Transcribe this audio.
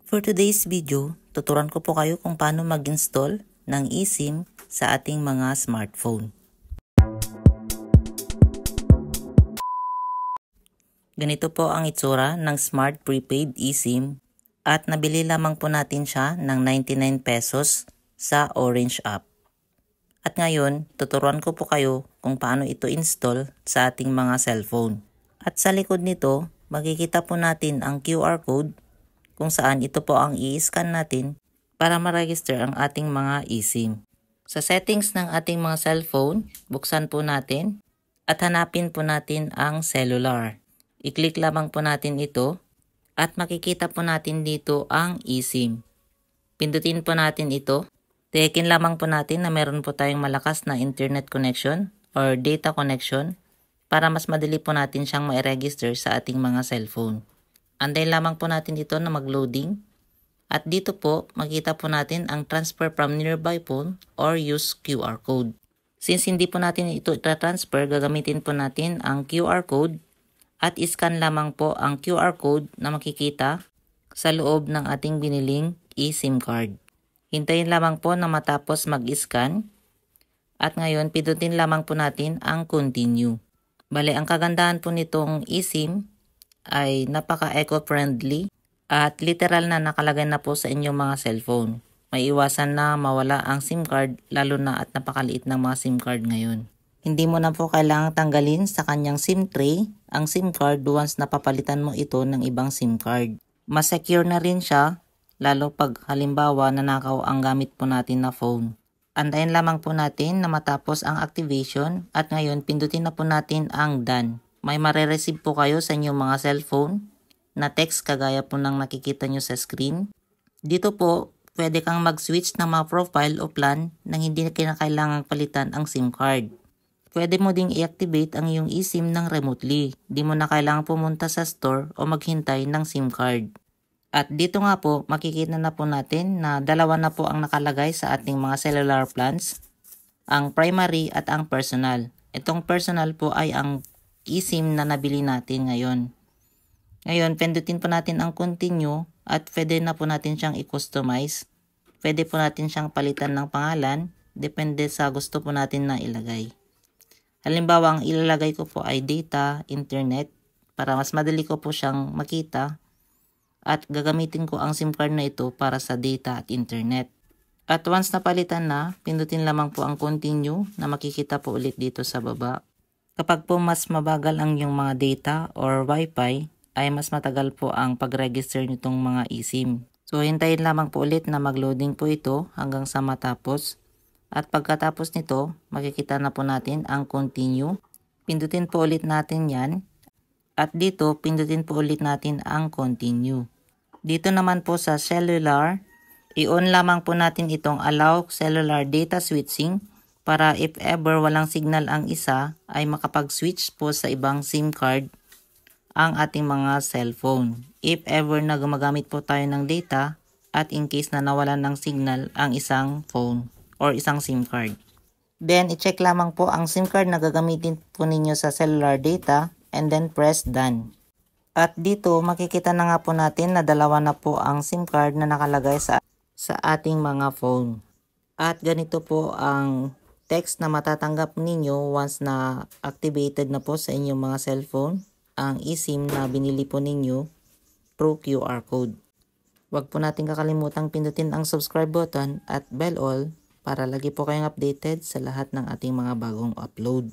For today's video, tuturuan ko po kayo kung paano mag-install ng eSIM sa ating mga smartphone. Ganito po ang itsura ng Smart Prepaid eSIM at nabili lamang po natin siya ng 99 pesos sa Orange app. At ngayon, tuturuan ko po kayo kung paano ito install sa ating mga cellphone. At sa likod nito, makikita po natin ang QR code kung saan ito po ang i-scan natin para ma-register ang ating mga eSIM. Sa settings ng ating mga cellphone, buksan po natin at hanapin po natin ang cellular. I-click lamang po natin ito at makikita po natin dito ang eSIM. Pindutin po natin ito. Tiyakin lamang po natin na meron po tayong malakas na internet connection or data connection para mas madali po natin siyang ma-register sa ating mga cellphone. Antayin lamang po natin dito na mag-loading. At dito po, makita po natin ang transfer from nearby phone or use QR code. Since hindi po natin ito ita-transfer, gagamitin po natin ang QR code at iscan lamang po ang QR code na makikita sa loob ng ating biniling eSIM card. Hintayin lamang po na matapos mag-scan at ngayon pindutin lamang po natin ang continue. Bale, ang kagandahan po nitong eSIM ay napaka-eco-friendly at literal na nakalagay na po sa inyong mga cellphone. May iwasan na mawala ang SIM card lalo na at napakaliit ng mga SIM card ngayon. Hindi mo na po kailangang tanggalin sa kanyang SIM tray ang SIM card once napapalitan mo ito ng ibang SIM card. Mas secure na rin siya lalo pag halimbawa nanakaw ang gamit po natin na phone. Antayin lamang po natin na matapos ang activation at ngayon pindutin na po natin ang done. May mare-receive po kayo sa inyong mga cellphone na text kagaya po ng nakikita nyo sa screen. Dito po, pwede kang mag-switch ng mga profile o plan nang hindi na kinakailangang palitan ang SIM card. Pwede mo ding i-activate ang iyong eSIM ng remotely. Di mo na kailangang pumunta sa store o maghintay ng SIM card. At dito nga po, makikita na po natin na dalawa na po ang nakalagay sa ating mga cellular plans. Ang primary at ang personal. Itong personal po ay ang eSIM na nabili natin ngayon. Ngayon, pindutin po natin ang continue at pwede na po natin siyang i-customize. Pwede po natin siyang palitan ng pangalan, depende sa gusto po natin na ilagay. Halimbawa, ang ilalagay ko po ay data, internet, para mas madali ko po siyang makita at gagamitin ko ang SIM card na ito para sa data at internet. At once napalitan na, pindutin lamang po ang continue na makikita po ulit dito sa baba. Kapag po mas mabagal ang iyong mga data or wifi, ay mas matagal po ang pag-register nitong mga eSIM. So, hintayin lamang po ulit na mag-loading po ito hanggang sa matapos. At pagkatapos nito, makikita na po natin ang continue. Pindutin po ulit natin yan. At dito, pindutin po ulit natin ang continue. Dito naman po sa cellular, i-on lamang po natin itong allow cellular data switching para if ever walang signal ang isa ay makapag-switch po sa ibang SIM card ang ating mga cellphone. If ever na gumagamit po tayo ng data at in case na nawalan ng signal ang isang phone or isang SIM card. Then, i-check lamang po ang SIM card na gagamitin po ninyo sa cellular data and then press done. At dito, makikita na nga po natin na dalawa na po ang SIM card na nakalagay sa ating mga phone. At ganito po ang text na matatanggap ninyo once na activated na po sa inyong mga cellphone ang eSIM na binili po ninyo through QR code. Huwag po natin kakalimutang pindutin ang subscribe button at bell all para lagi po kayong updated sa lahat ng ating mga bagong upload.